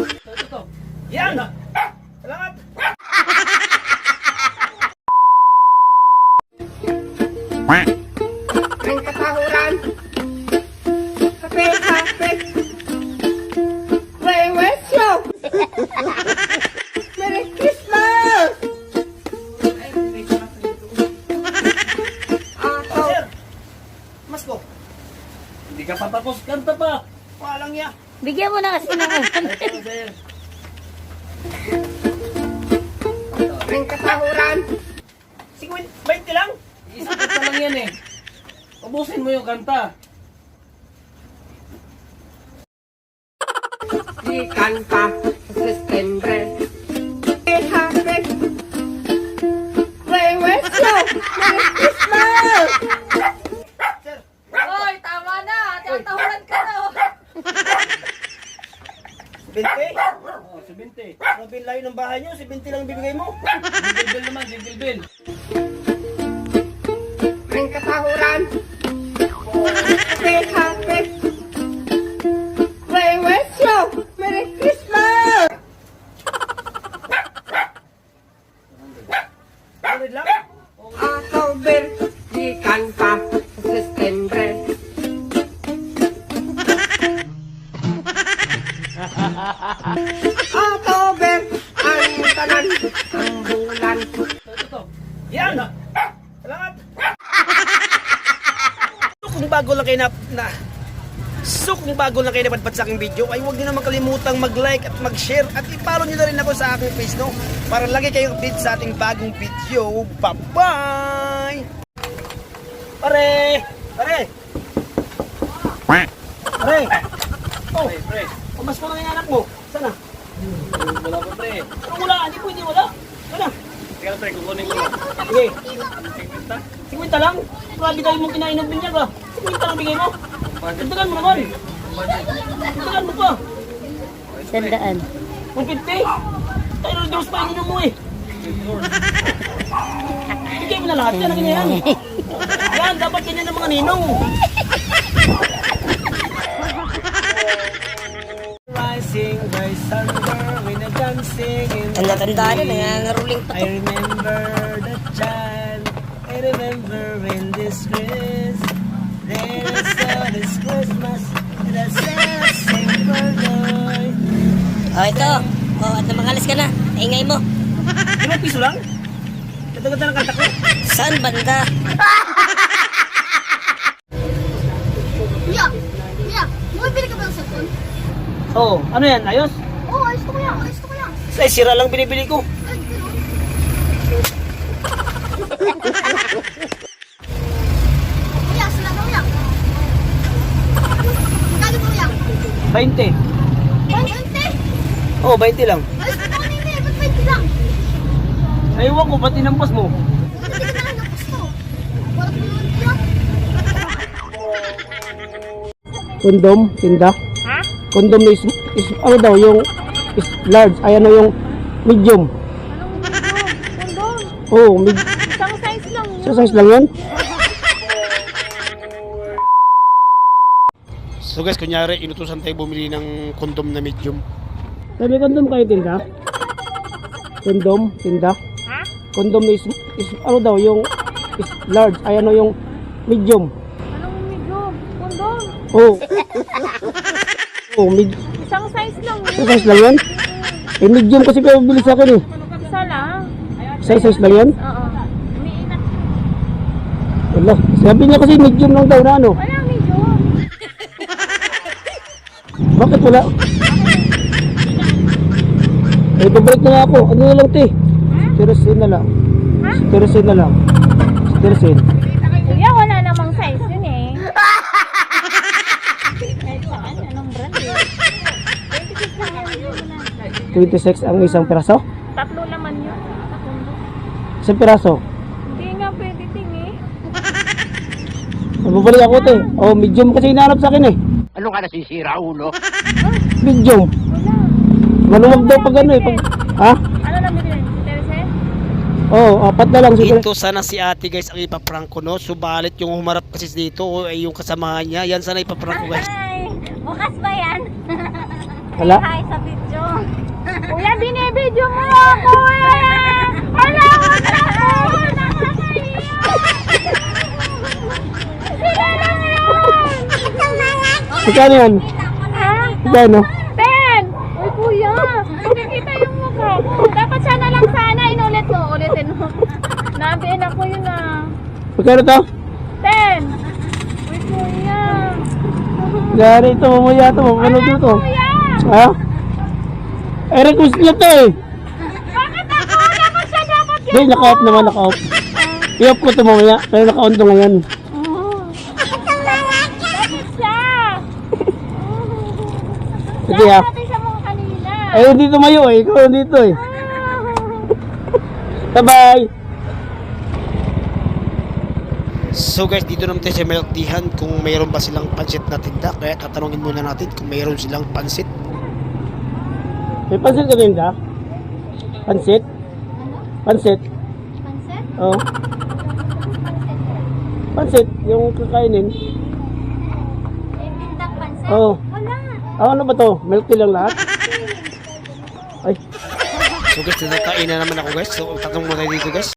Ito. Yan! Salamat! Ang kapahuran. Happy Revelio. Merry Christmas! Sir! Mas ko. Hindi ka patapos kanta pa. Walang ya. Bigyan mo na kasi ng Ito, sir. Ang kapahuran. 20 lang? Isang kanta lang yan eh. Ubusin mo yung kanta. Di kanta September. Happy Revelio. Merry Christmas! Sir! Hoy, tama na. Tatawaran ka na. 20? Oo, 70. Ang bill layo ng bahay nyo, 70 lang bibigay mo. Jingle bell naman, jingle bell. Ang kapahuran. Happy Revelio. Merry Christmas! 100 lang? October, di kanta September. October, ang tanan, ang bulan. Ito. Yan! Salamat! Kung bago lang kayo kung bago lang kayo napadpad sa aking video, ay huwag niyo naman kalimutang mag-like at mag-share at i-follow niyo na rin ako sa aking face, no? Para lagi kayong update sa ating bagong video. Bye-bye! Pare! Pare! Pare! Oh! Pre! Pamas ko na yung anak mo. Sana? Wala pa, pre. Pero wala, hindi pwede wala. Sana? Teka, pre, kukunin ko. Sige. 50? 50 lang? Grabe tayo mong kinainom binyag ah. 50 lang bigay mo. Dagdagan mo naman. Dagdagan mo pa. 100. 150? Tayo na dos pa ininom mo eh. Bigay mo na lahat yan. Ganyan. Yan, dapat ganyan ng mga ninong. Rising by thunder when a dancing in the Tanda-tanda na, nangangaruling pa I remember the child. I remember in this Christmas. There is this Christmas and I sing for joy. Oh, ito. Oh, at namangalas ka na. Ingay mo. 5 piso lang? Ganda-ganda ng kanta ko. Saan banda? Kuya, kuya, bumibili ka ba ng cellphone? Oh, ano yan? Ayos? Oo, ayos ko yan, ayos ko yan. Say, sira lang binibili ko. Ay, gano'n. Kuya, sila daw yan. Magkano mo yan? 20. 20? Oh, 20 lang. Ayos ko kanina eh, ba't 20 lang? Aywan ko, ba't tinampas mo? Ba't hindi ka na lang gusto? Wala ko naman kuya. Kondom, tinda. Ha? Kondom is ano daw, yung is large. Ay, ano yung medium. Oh, Isang size lang. sa size lang yun. So guys, kunyari, inutusan tayo bumili ng kondom na medium. Sabi, kondom kayo tinda? Kondom, tinda. Ha? Kondom is ano daw, yung is large. Ay, ano yung medium. Anong medium? Kondom. Oh. Oh, Isang size lang. sa size lang yun? Eh, medium kasi kayo bili sa akin eh. Isa lang. Size lang yan? Oo. Umiinat. Wala. Sabi niya kasi medium lang daw na ano. Wala medium. Bakit wala? Eh, babalik na nga ako. Ano na lang, te? Stereosin na lang. Ha? Stereosin na lang. Stereosin. Kuya, wala namang size yun eh. Kahit saan, anong brand eh. 26 lang yan. 26 ang isang piraso? Tatlo laman yun. Isang piraso? Hindi nga pwede tingi. Babalik ako, te. Oh, medium kasi hinahanap sa akin eh. Ano ka nasisira, ulo? Medium. Wala. Maluwag daw pag ano eh. Pag, ha? Ano na bilhin? Teresa? Oo, 4 na lang siguro. Ito sana si ate guys ang ipaprank ko, no? Subalit yung humarap kasi dito ay yung kasamahan niya. Yan sana ipaprank ko guys. Ay, bukas ba yan? Wala. Hi sa video. Kuya, binibidyo mo ako eh! Alam mo na po! Nakakahiya! Sila lang yun! Magkano yan? Ha? Magkano? 10! Uy, kuya! Nakikita yung mukha ko. Dapat sana lang sana. Inulit mo. Ulitin mo. Nabiin ako yun ah. Magkano to? 10! Uy, kuya! Gari ito, mamaya ito, mapanood mo to. Kuya! Ha? Eh, request niya to eh. Bakit ako? Dapat siya dapat yun. Hindi, naka-off naman, naka-off. I-off ko to mamaya, pero naka-on to ngayon. Dapat siya. Sige ha. Dapat natin siya mukha kanina. Eh, hindi tumayo eh, ikaw dito eh. Bye-bye! So guys, dito naman tayo sa Milk Teahan kung mayroon ba silang pansit na tinda. Kaya tatanungin muna natin kung mayroon silang pansit. May pansit ka tinda? Pansit? Pansit? Pansit? Oo. Pansit, yung kakainin. May bintang pansit? Oo. Wala. Ano ba to? Milk tea lang lahat? Ay. So guys, nagkain na naman ako guys. So tatanong muna dito guys.